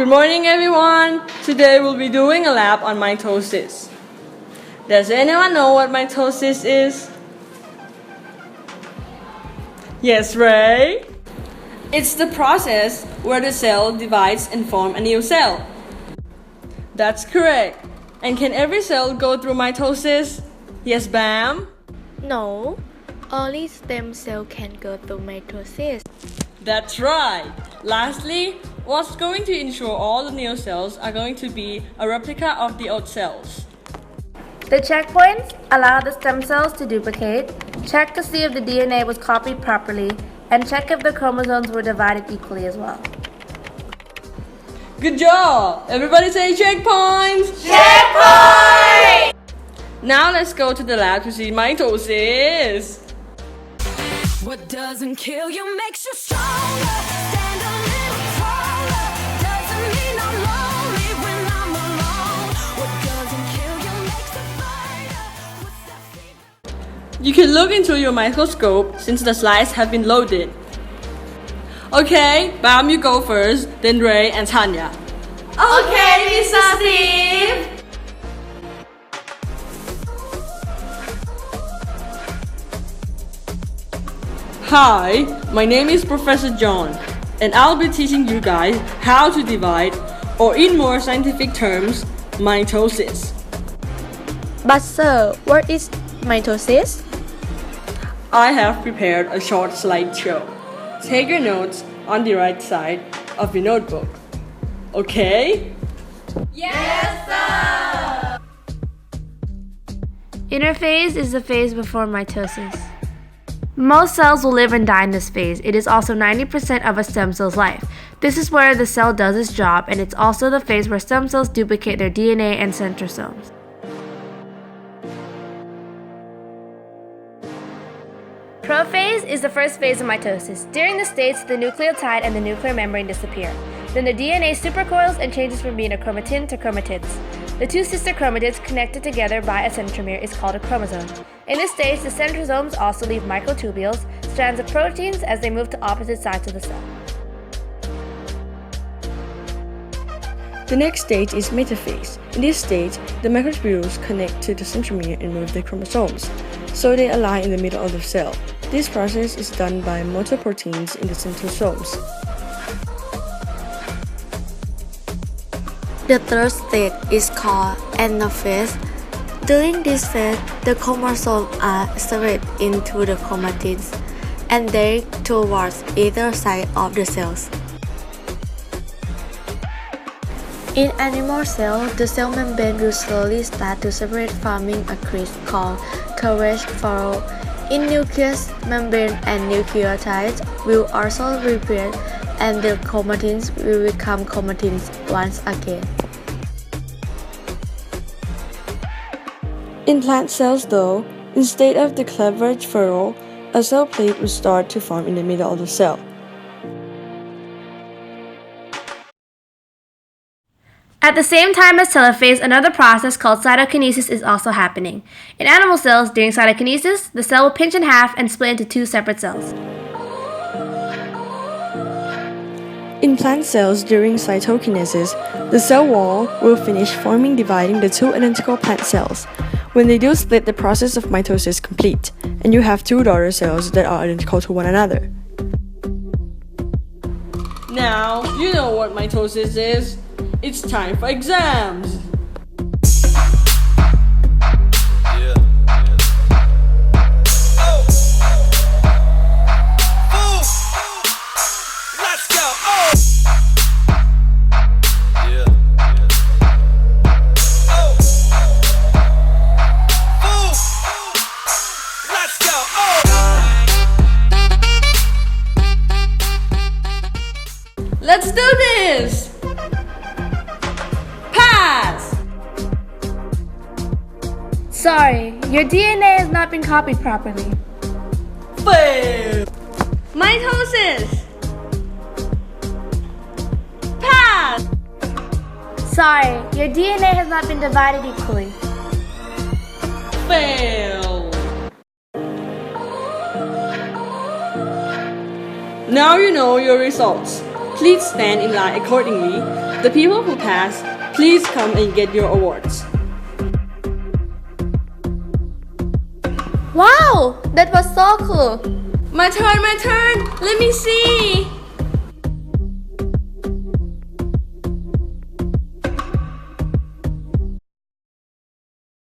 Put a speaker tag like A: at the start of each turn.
A: Good morning, everyone. Today we'll be doing a lab on mitosis. Does anyone know what mitosis is? Yes, Ray? It's the process where the cell divides and forms a new cell. That's correct. And can every cell go through mitosis? Yes, Bam?
B: No, only stem cell can go through mitosis.
A: That's right. Lastly, what's going to ensure all the new cells are going to be a replica of the old cells?
C: The checkpoints allow the stem cells to duplicate, check to see if the DNA was copied properly, and check if the chromosomes were divided equally as well.
A: Good job! Everybody say checkpoints!
C: Checkpoint!
A: Now let's go to the lab to see mitosis.
D: What doesn't kill you makes you stronger. Stand a little taller. Doesn't mean I'm lonely when I'm alone. What doesn't kill you makes a fighter. What's that fever?
A: You can look into your microscope since the slides have been loaded. Okay, Bam, you go first, then Ray and Tanya.
C: Okay, Mr. Steve!
A: Hi, my name is Professor John, and I'll be teaching you guys how to divide, or in more scientific terms, mitosis.
B: But sir, what is mitosis?
A: I have prepared a short slideshow. Take your notes on the right side of your notebook. Okay?
C: Interphase is the phase before mitosis. Most cells will live and die in this phase. It is also 90% of a stem cell's life. This is where the cell does its job, and it's also the phase where stem cells duplicate their DNA and centrosomes. Prophase is the first phase of mitosis. During this stage, the nucleotide and the nuclear membrane disappear. Then the DNA supercoils and changes from being a chromatin to chromatids. The two sister chromatids connected together by a centromere is called a chromosome. In this stage, the centrosomes also leave microtubules, strands of proteins, as they move to opposite sides of the cell.
A: The next stage is metaphase. In this stage, the microtubules connect to the centromere and move the chromosomes, so they align in the middle of the cell. This process is done by motor proteins in the centrosomes.
B: The third stage is called anaphase. During this phase, the chromosomes are separated into the chromatids and they towards either side of the cells. In animal cells, the cell membrane will slowly start to separate, forming a crease called cleavage furrow. In nucleus, membrane and nucleotides will also repair, and the chromatins will become chromatins once again.
A: In plant cells, though, instead of the cleavage furrow, a cell plate will start to form in the middle of the cell.
C: At the same time as telophase, another process called cytokinesis is also happening. In animal cells, during cytokinesis, the cell will pinch in half and split into two separate cells.
A: In plant cells, during cytokinesis, the cell wall will finish forming, dividing the two identical plant cells. When they do split, the process of mitosis is complete, and you have two daughter cells that are identical to one another. Now, you know what mitosis is. It's time for exams! Let's do this! Pass!
C: Sorry, your DNA has not been copied properly.
A: Fail! Mitosis! Pass!
C: Sorry, your DNA has not been divided equally.
A: Fail! Now you know your results. please stand in line accordingly. The people who pass, please come and get your awards.
B: Wow! That was so cool!
A: My turn! Let me see!